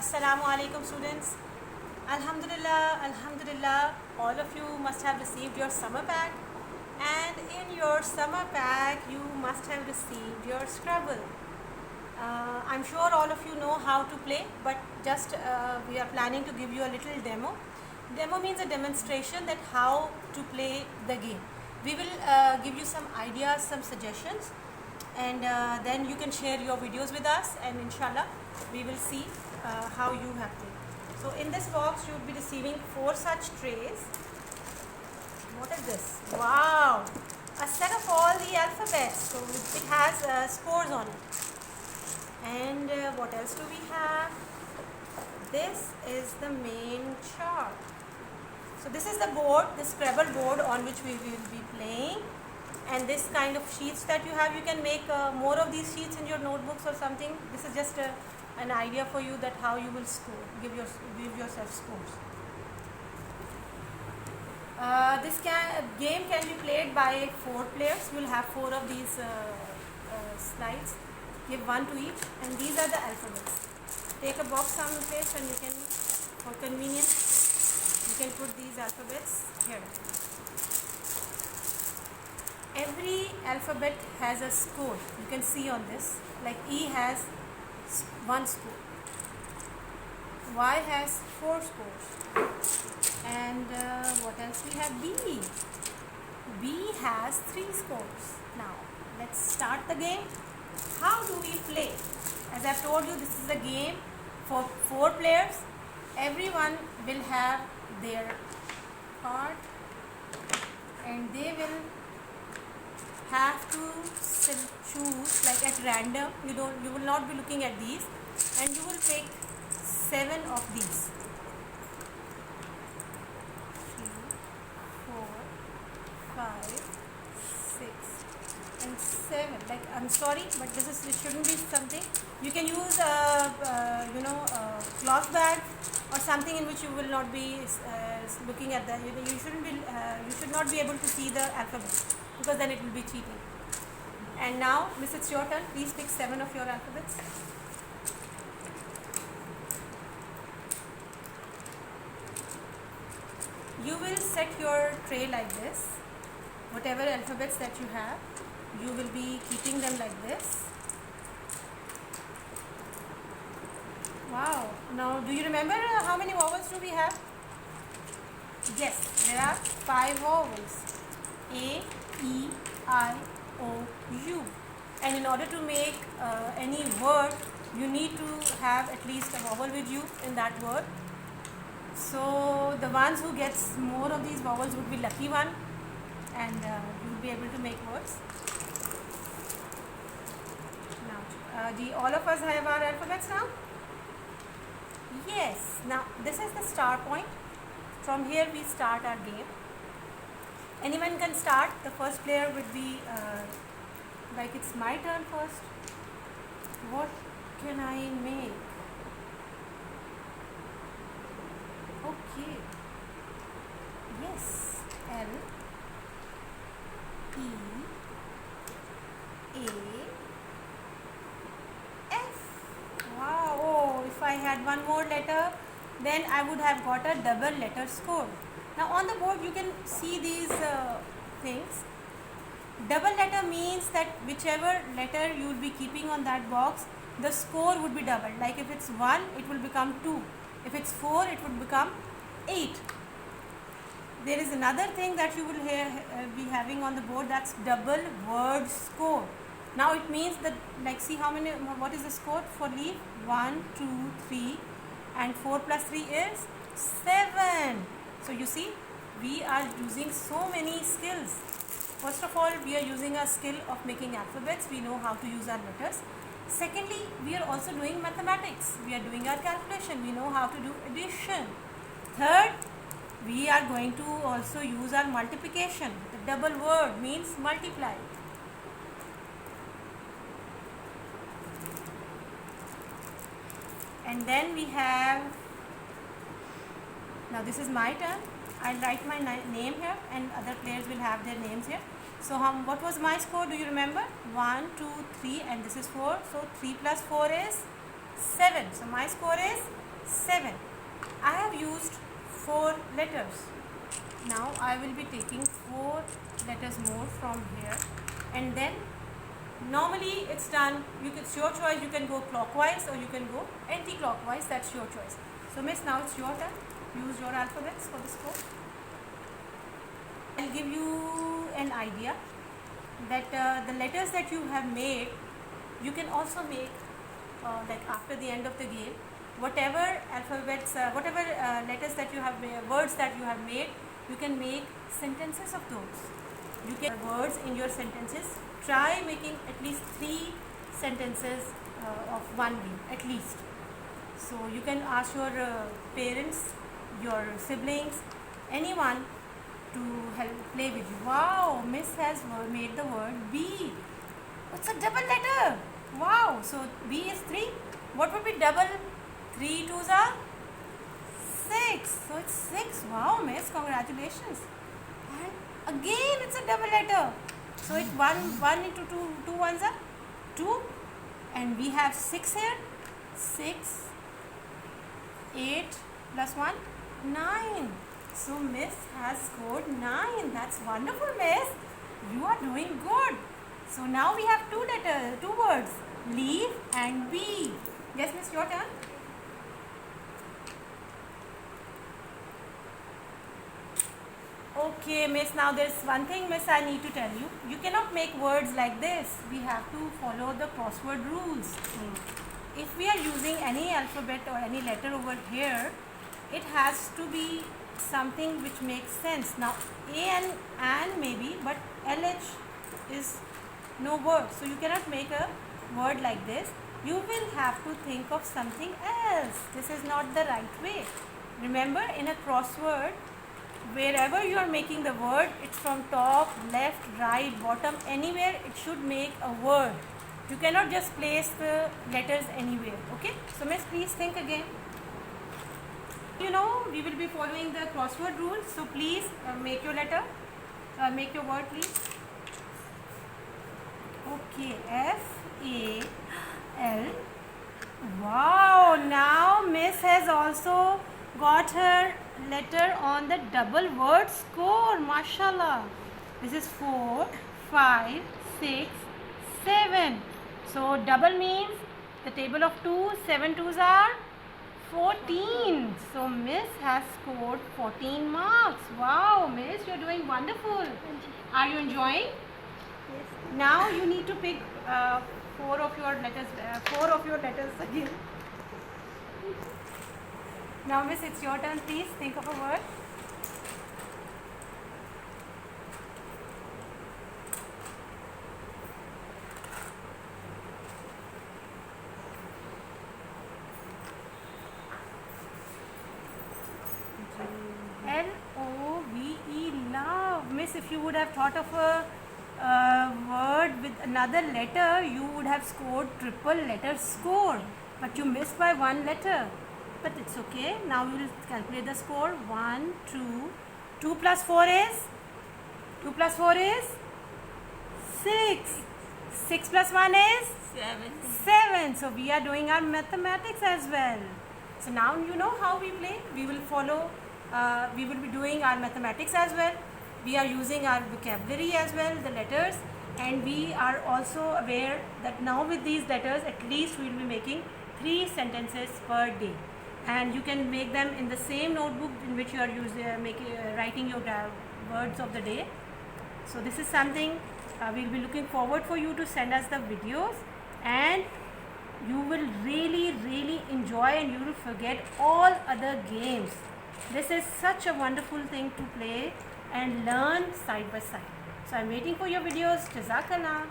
Assalamu alaikum students. Alhamdulillah, all of you must have received your summer pack, and in your summer pack you must have received your Scrabble. I'm sure all of you know how to play, but just we are planning to give you a little demo. Demo means a demonstration that how to play the game. We will give you some ideas, some suggestions, and then you can share your videos with us, and inshallah we will see how you have played. So in this box you will be receiving 4 such trays. What is this? Wow! A set of all the alphabets. So it has scores on it. And what else do we have? This is the main chart. So this is the board, the Scrabble board on which we will be playing. And this kind of sheets that you have, you can make more of these sheets in your notebooks or something. This is just an idea for you that how you will score, give yourself scores. This game can be played by 4 players. You will have 4 of these slides. Give 1 to each, and these are the alphabets. Take a box someplace and you can, for convenience, you can put these alphabets here. Every alphabet has a score. You can see on this, like E has 1 score, Y has 4 scores, and what else we have? B has 3 scores. Now let's start the game. How do we play? As I've told you, this is a game for 4 players. Everyone will have their part, and they will have to choose like at random. You will not be looking at these, and you will take 7 of these. 3, 4, 5, 6, and 7. Like, I'm sorry, but it shouldn't be something. You can use a cloth bag or something in which you will not be looking at the. You should not be able to see the alphabet, because then it will be cheating. And now, Miss, it's your turn. Please pick 7 of your alphabets. You will set your tray like this. Whatever alphabets that you have, you will be keeping them like this. Wow. Now, do you remember how many vowels do we have? Yes, there are 5 vowels. A, E, I, O, U. And in order to make any word, you need to have at least a vowel with you in that word. So the ones who gets more of these vowels would be lucky one, and you will be able to make words. Now, all of us have our alphabets now? Yes. Now this is the start point. From here we start our game. Anyone can start. The first player would be like it's my turn first. What can I make? Okay. Yes. L E A F. Wow. Oh, if I had one more letter, then I would have got a double letter score. Now on the board you can see these things. Double letter means that whichever letter you will be keeping on that box, the score would be double. Like if it's 1, it will become 2. If it's 4, it would become 8. There is another thing that you will be having on the board, that's double word score. Now it means that, like, see how many, what is the score for leaf? 1, 2, 3, and 4 plus 3 is 7. So you see, we are using so many skills. First of all, we are using a skill of making alphabets. We know how to use our letters. Secondly, we are also doing mathematics. We are doing our calculation. We know how to do addition. Third, we are going to also use our multiplication. The double word means multiply. And then we have, now this is my turn. I'll write my name here, and other players will have their names here. So what was my score? Do you remember? 1, 2, 3, and this is 4. So 3 plus 4 is 7. So my score is 7. I have used 4 letters. Now I will be taking 4 letters more from here, and then normally it's done. It's your choice. You can go clockwise or you can go anti-clockwise. That's your choice. So miss, now it's your turn. Use your alphabets for the score. I'll give you an idea that the letters that you have made, you can also make like after the end of the game, whatever alphabets, whatever letters that you have, words that you have made, you can make sentences of those. You can words in your sentences. Try making at least 3 sentences of one game, at least. So you can ask your parents, your siblings, anyone to help play with you. Wow, Miss has made the word B. It's a double letter. Wow, so B is 3. What would be double? 3 2s are 6. So it's 6. Wow, Miss, congratulations. And again, it's a double letter. So it's 1 into 2 ones are 2. And we have 6 here. 6, 8 plus 1, 9. So Miss has scored 9. That's wonderful, Miss. You are doing good. So now we have 2 words, leaf and bee. Yes, Miss, your turn. Okay, Miss, now there's one thing, Miss, I need to tell you. You cannot make words like this. We have to follow the crossword rules. If we are using any alphabet or any letter over here, it has to be something which makes sense. Now A and maybe, but LH is no word. So you cannot make a word like this. You will have to think of something else. This is not the right way. Remember, in a crossword, wherever you are making the word, it's from top, left, right, bottom, anywhere it should make a word. You cannot just place the letters anywhere. Okay? So Miss, please think again. You know, we will be following the crossword rules. So please make your letter, make your word, please. Okay, F-A-L. Wow, now Miss has also got her letter on the double word score. Mashallah. This is 4, 5, 6, 7. So double means the table of 2, 7 2s are 14. So Miss has scored 14 marks. Wow, Miss, you're doing wonderful. Are you enjoying? Yes. Now you need to pick 4 of your letters again. Now Miss, it's your turn. Please think of a word. L-O-V-E, love. Miss, if you would have thought of a word with another letter, you would have scored triple letter score. But you missed by 1 letter. But it's okay. Now we will calculate the score. 1, 2. 2 plus 4 is? 2 plus 4 is? 6. 6 plus 1 is? 7. So we are doing our mathematics as well. So now you know how we play. We will follow, we will be doing our mathematics as well. We are using our vocabulary as well, the letters. And we are also aware that now with these letters, at least we will be making 3 sentences per day. And you can make them in the same notebook in which you are writing your words of the day. So this is something we'll be looking forward for you to send us the videos, and you will really enjoy, and you will forget all other games. This is such a wonderful thing to play and learn side by side. So I'm waiting for your videos. Jazakallah.